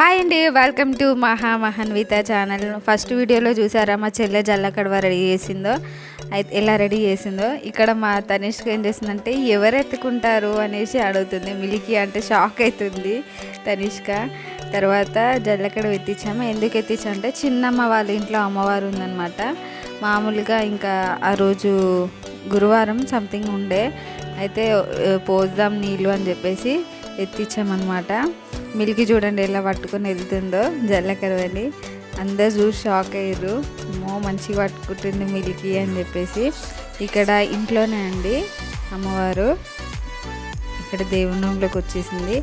Hi అండి, welcome to Mahanvitha channel. First వీడియోలో చూసారా మా చెల్లె జల్లకడవ రెడీ చేసిందో, అయితే ఎలా రెడీ చేసిందో. ఇక్కడ మా తనిష్క ఏం చేసిందంటే ఎవరు ఎత్తుకుంటారు అనేసి అడుగుతుంది. మిలికి అంటే షాక్ అవుతుంది తనిష్క. తర్వాత జల్లకడవ ఎత్తించాము. ఎందుకు ఎత్తించామంటే చిన్నమ్మ వాళ్ళ ఇంట్లో అమ్మవారు ఉందన్నమాట. మామూలుగా ఇంకా ఆ రోజు గురువారం సంథింగ్ ఉండే, అయితే పోద్దాం నీళ్ళు అని చెప్పేసి ఎత్తించామన్నమాట. మిల్కి చూడండి ఎలా పట్టుకొని వెళ్తుందో జల్లకడవని. అందరు చూసి షాక్ అయ్యారు, మంచిగా పట్టుకుంటుంది మిల్కి అని చెప్పేసి. ఇక్కడ ఇంట్లోనే అండి అమ్మవారు, ఇక్కడ దేవుని రూమ్లోకి వచ్చేసింది.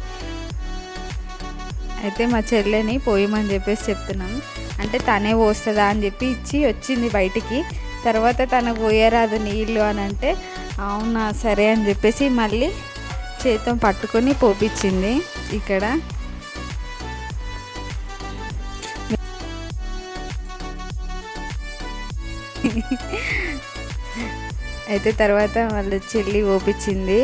అయితే మా చెల్లెని పోయమని చెప్పేసి చెప్తున్నాం, అంటే తనే పోస్తుందా అని చెప్పి ఇచ్చి వచ్చింది బయటికి. తర్వాత తనకు పోయరాదు నీళ్ళు అని అంటే అవునా సరే అని చెప్పేసి మళ్ళీ చేతం పట్టుకొని పోపించింది. ఇక్కడ అయితే తర్వాత వాళ్ళ చెల్లి ఓపించింది.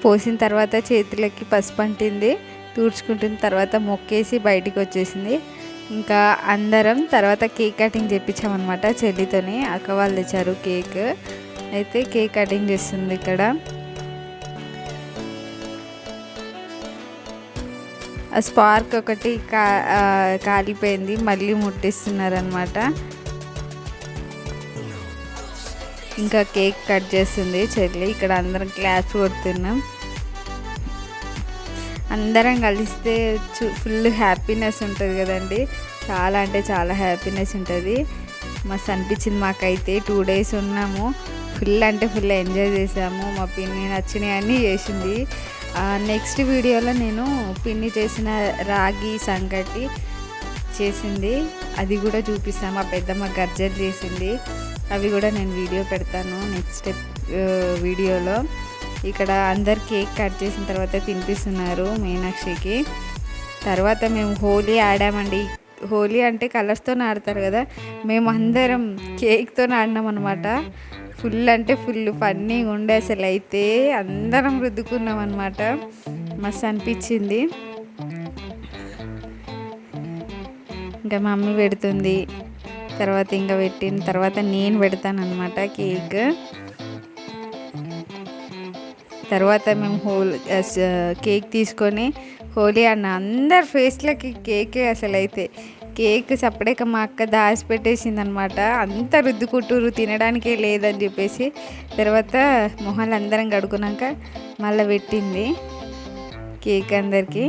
పోసిన తర్వాత చేతులకి పసుపు అంటింది, తుడుచుకుంటుంది. తర్వాత మొక్కేసి బయటికి వచ్చేసింది. ఇంకా అందరం తర్వాత కేక్ కటింగ్ చేయించామన్నమాట చెల్లితోని. అక్క వాళ్ళు తెచ్చారు కేక్, అయితే కేక్ కటింగ్ చేస్తుంది. ఇక్కడ ఆ స్పార్క్ ఒకటి కాలిపోయింది, మళ్ళీ ముట్టిస్తున్నారనమాట. ఇంకా కేక్ కట్ చేస్తుంది చెల్లి. ఇక్కడ అందరం క్లాప్స్ కొడుతున్నాం. అందరం కలిస్తే ఫుల్ హ్యాపీనెస్ ఉంటుంది కదండి. చాలా అంటే చాలా హ్యాపీనెస్ ఉంటుంది. మస్తు అనిపించింది మాకైతే. 2 days ఉన్నాము, ఫుల్ అంటే ఫుల్ ఎంజాయ్ చేసాము. మా పిన్ని నచ్చినవి అన్నీ చేసింది. నెక్స్ట్ వీడియోలో నేను పిన్ని చేసిన రాగి సంగటి చేసింది, అది కూడా చూపిస్తాను. మా పెద్దమ్మ గర్జలు చేసింది, అవి కూడా నేను వీడియో పెడతాను నెక్స్ట్ వీడియోలో. ఇక్కడ అందరు కేక్ కట్ చేసిన తర్వాత తినిపిస్తున్నారు మీనాక్షికి. తర్వాత మేము హోలీ ఆడామండి. హోలీ అంటే కలర్స్తో ఆడతారు కదా, మేము అందరం కేక్తో ఆడినాం అనమాట. ఫుల్ అంటే ఫుల్ ఫన్నీగా ఉండే అసలు. అయితే అందరం రుద్దుకున్నాం అనమాట, మస్తు అనిపించింది. ఇంకా మమ్మీ పెడుతుంది, తర్వాత ఇంకా పెట్టిన తర్వాత నేను పెడతాను అనమాట కేక్. తర్వాత మేము కేక్ తీసుకొని హోలీ అన్న అందరి ఫేస్లకి కేకే అసలు. అయితే కేక్ సపరేక మా అక్క దాచిపెట్టేసింది అనమాట. అంత రుద్దుకుంటూరు, తినడానికే లేదని చెప్పేసి. తర్వాత మొహాలు అందరం కడుక్కున్నాక మళ్ళీ పెట్టింది కేక్ అందరికీ.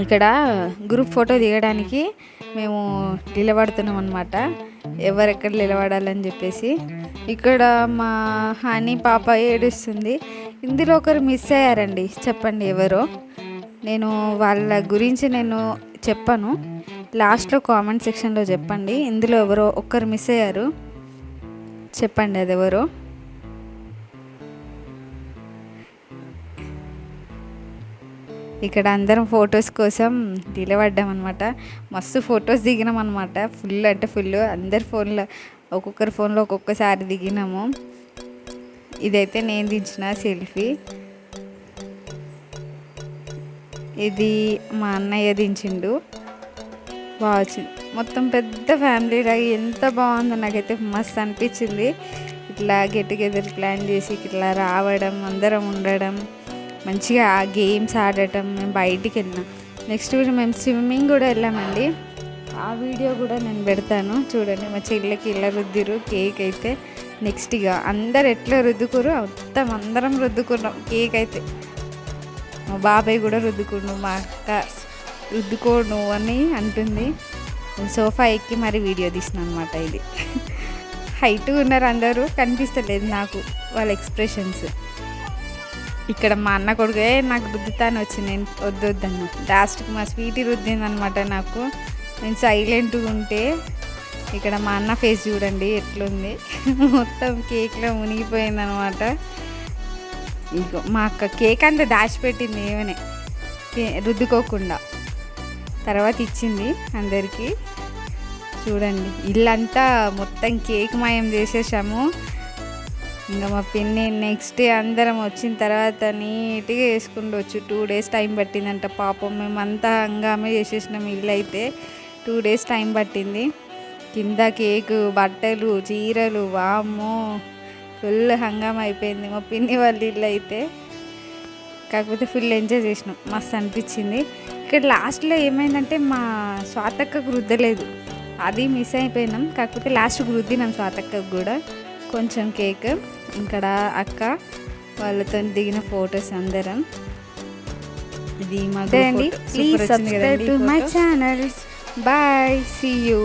ఇక్కడ గ్రూప్ ఫోటో దిగడానికి మేము నిలబడుతున్నాం అనమాట, ఎవరెక్కడ నిలబడాలని చెప్పేసి. ఇక్కడ మా హనీ పాప ఏడుస్తుంది. ఇందులో ఒకరు మిస్ అయ్యారండి, చెప్పండి ఎవరో. నేను వాళ్ళ గురించి చెప్పను, లాస్ట్లో కామెంట్ సెక్షన్లో చెప్పండి. ఇందులో ఎవరో ఒక్కరు మిస్ అయ్యారు, చెప్పండి అది ఎవరో. ఇక్కడ అందరం ఫొటోస్ కోసం నిలబడ్డాం అనమాట. మస్తు ఫొటోస్ దిగినాం అనమాట, ఫుల్ అంటే ఫుల్. అందరి ఫోన్లో ఒక్కొక్కరి ఫోన్లో ఒక్కొక్కసారి దిగినాము. ఇదైతే నేను దించిన సెల్ఫీ, ఇది మా అన్నయ్య దించిండు. బాగా మొత్తం పెద్ద ఫ్యామిలీ లాగా ఎంత బాగుందో, నాకైతే మస్తు అనిపించింది. ఇట్లా గెట్ టుగెదర్ ప్లాన్ చేసి ఇట్లా రావడం, అందరం ఉండడం, మంచిగా గేమ్స్ ఆడటం. మేము బయటికి వెళ్ళినాం. నెక్స్ట్ వీడియో మేము స్విమ్మింగ్ కూడా వెళ్ళామండి, ఆ వీడియో కూడా నేను పెడతాను చూడండి. మా చెల్లెకి ఇలా రుద్దిరు కేక్ అయితే. నెక్స్ట్ ఇక అందరు ఎట్లా రుద్దుకురు మొత్తం అందరం రుద్దుకున్నాం కేక్ అయితే. మా బాబాయ్ కూడా రుద్దుకుండు, మా అక్క రుద్దుకోడు అని అంటుంది. సోఫా ఎక్కి మరి వీడియో తీసిన అనమాట. ఇది హైట్గా ఉన్నారు అందరూ, కనిపిస్తలేదు నాకు వాళ్ళ ఎక్స్ప్రెషన్స్. ఇక్కడ మా అన్న కొడుకు నాకు రుద్దుతాను వచ్చి నేను వద్దొద్దను. లాస్ట్కి మా స్వీటీ రుద్దింది అనమాట నాకు. నేను సైలెంట్గా ఉంటే ఇక్కడ మా అన్న ఫేస్ చూడండి ఎట్లుంది, మొత్తం కేక్లో మునిగిపోయింది అనమాట. ఇగో మా అక్క కేక్ అంతా దాచిపెట్టింది ఏమని రుద్దుకోకుండా, తర్వాత ఇచ్చింది అందరికీ. చూడండి ఇల్లంతా మొత్తం కేక్ మయం చేసేసాము. ఇంకా మా పిన్ని నెక్స్ట్ డే అందరం వచ్చిన తర్వాత నీట్గా వేసుకుంటూ 2 days టైం పట్టిందంట పాపం. మేమంతా హంగామే చేసేసినాం. ఇల్లు అయితే 2 days టైం పట్టింది. కింద కేకు, బట్టలు, చీరలు, వామ్మో ఫుల్ హంగామా అయిపోయింది మా పిన్ని వాళ్ళ ఇల్లు అయితే. కాకపోతే ఫుల్ ఎంజాయ్ చేసినాం, మస్తు అనిపించింది. ఇక్కడ లాస్ట్లో ఏమైందంటే మా స్వాతక్కకు రుద్దలేదు, అది మిస్ అయిపోయినాం. కాకపోతే లాస్ట్కి రుద్దినాం స్వాతక్కకు కూడా కొంచెం కేక్. ఇక్కడ అక్క వాళ్ళతో దిగిన ఫొటోస్ అందరం. ఇది మా please subscribe to my channel. Bye, see you.